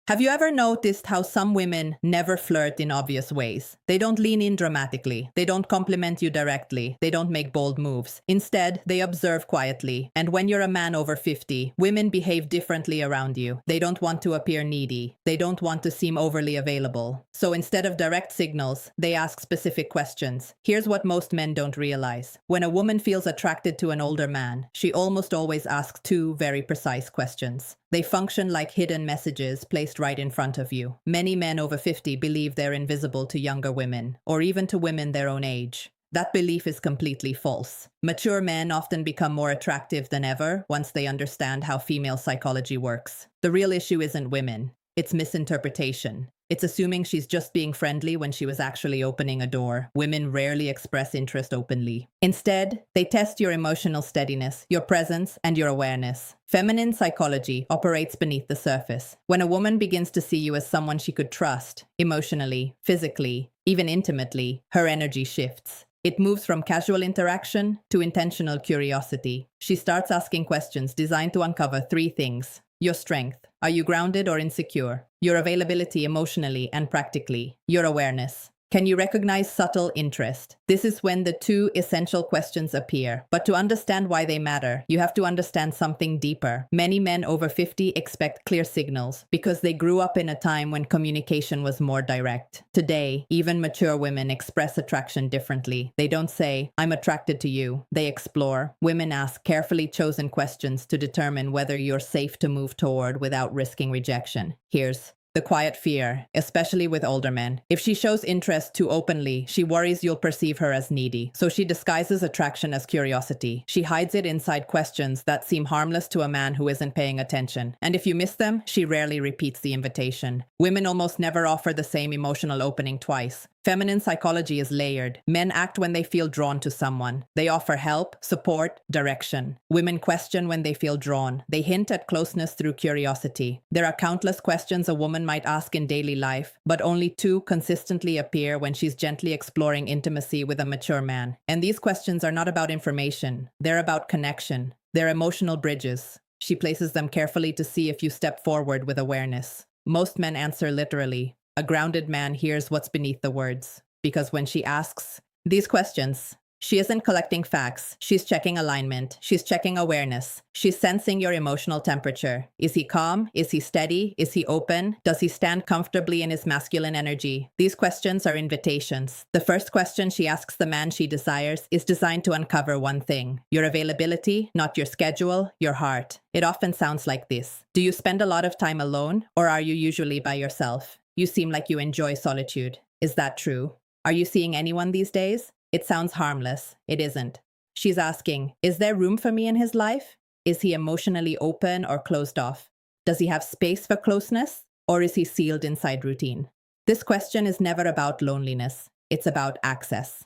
Have you ever noticed how some women never flirt in obvious ways? They don't lean in dramatically. They don't compliment you directly. They don't make bold moves. Instead, they observe quietly. And when you're a man over 50, women behave differently around you. They don't want to appear needy. They don't want to seem overly available. So instead of direct signals, they ask specific questions. Here's what most men don't realize. When a woman feels attracted to an older man, she almost always asks two very precise questions. They function like hidden messages placed right in front of you. Many men over 50 believe they're invisible to younger women, or even to women their own age. That belief is completely false. Mature men often become more attractive than ever once they understand how female psychology works. The real issue isn't women. It's misinterpretation. It's assuming she's just being friendly when she was actually opening a door. Women rarely express interest openly. Instead, they test your emotional steadiness, your presence, and your awareness. Feminine psychology operates beneath the surface. When a woman begins to see you as someone she could trust, emotionally, physically, even intimately, her energy shifts. It moves from casual interaction to intentional curiosity. She starts asking questions designed to uncover three things. Your strength. Are you grounded or insecure? Your availability emotionally and practically. Your awareness. Can you recognize subtle interest? This is when the two essential questions appear. But to understand why they matter, you have to understand something deeper. Many men over 50 expect clear signals because they grew up in a time when communication was more direct. Today, even mature women express attraction differently. They don't say, "I'm attracted to you." They explore. Women ask carefully chosen questions to determine whether you're safe to move toward without risking rejection. Here's the quiet fear, especially with older men. If she shows interest too openly, she worries you'll perceive her as needy. So she disguises attraction as curiosity. She hides it inside questions that seem harmless to a man who isn't paying attention. And if you miss them, she rarely repeats the invitation. Women almost never offer the same emotional opening twice. Feminine psychology is layered. Men act when they feel drawn to someone. They offer help, support, direction. Women question when they feel drawn. They hint at closeness through curiosity. There are countless questions a woman might ask in daily life, but only two consistently appear when she's gently exploring intimacy with a mature man. And these questions are not about information. They're about connection. They're emotional bridges. She places them carefully to see if you step forward with awareness. Most men answer literally. A grounded man hears what's beneath the words, because when she asks these questions, she isn't collecting facts. She's checking alignment. She's checking awareness. She's sensing your emotional temperature. Is he calm? Is he steady? Is he open? Does he stand comfortably in his masculine energy? These questions are invitations. The first question she asks the man she desires is designed to uncover one thing: your availability, not your schedule, your heart. It often sounds like this. Do you spend a lot of time alone, or are you usually by yourself? You seem like you enjoy solitude. Is that true? Are you seeing anyone these days? It sounds harmless. It isn't. She's asking, is there room for me in his life? Is he emotionally open or closed off? Does he have space for closeness? Or is he sealed inside routine? This question is never about loneliness. It's about access.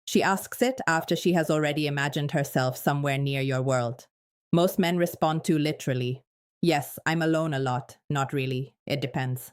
She asks it after she has already imagined herself somewhere near your world. Most men respond too literally. Yes, I'm alone a lot. Not really. It depends.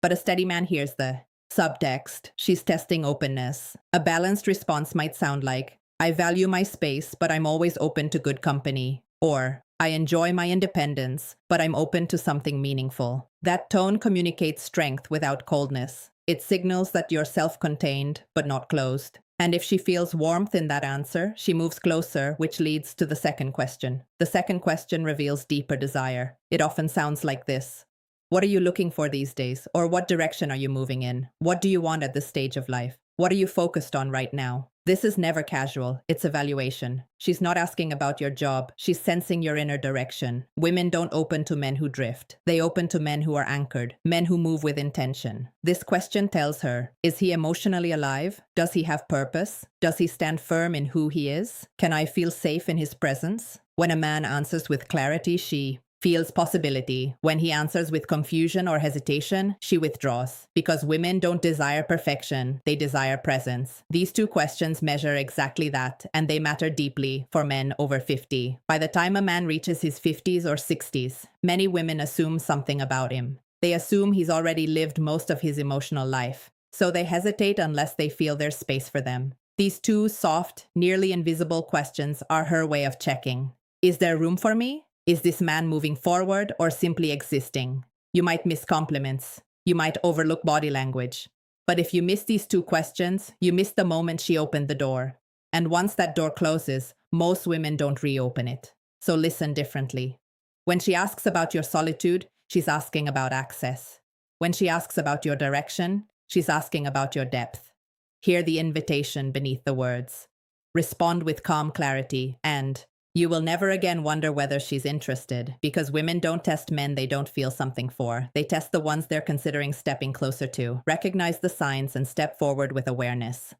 But a steady man hears the subtext. She's testing openness. A balanced response might sound like, I value my space, but I'm always open to good company. Or, I enjoy my independence, but I'm open to something meaningful. That tone communicates strength without coldness. It signals that you're self-contained, but not closed. And if she feels warmth in that answer, she moves closer, which leads to the second question. The second question reveals deeper desire. It often sounds like this. What are you looking for these days? Or what direction are you moving in? What do you want at this stage of life? What are you focused on right now? This is never casual. It's evaluation. She's not asking about your job. She's sensing your inner direction. Women don't open to men who drift. They open to men who are anchored, men who move with intention. This question tells her, is he emotionally alive? Does he have purpose? Does he stand firm in who he is? Can I feel safe in his presence? When a man answers with clarity, she feels possibility. When he answers with confusion or hesitation, she withdraws. Because women don't desire perfection, they desire presence. These two questions measure exactly that, and they matter deeply for men over 50. By the time a man reaches his 50s or 60s, many women assume something about him. They assume he's already lived most of his emotional life, so they hesitate unless they feel there's space for them. These two soft, nearly invisible questions are her way of checking. Is there room for me? Is this man moving forward or simply existing? You might miss compliments. You might overlook body language. But if you miss these two questions, you miss the moment she opened the door. And once that door closes, most women don't reopen it. So listen differently. When she asks about your solitude, she's asking about access. When she asks about your direction, she's asking about your depth. Hear the invitation beneath the words. Respond with calm clarity, and you will never again wonder whether she's interested, because women don't test men they don't feel something for. They test the ones they're considering stepping closer to. Recognize the signs and step forward with awareness.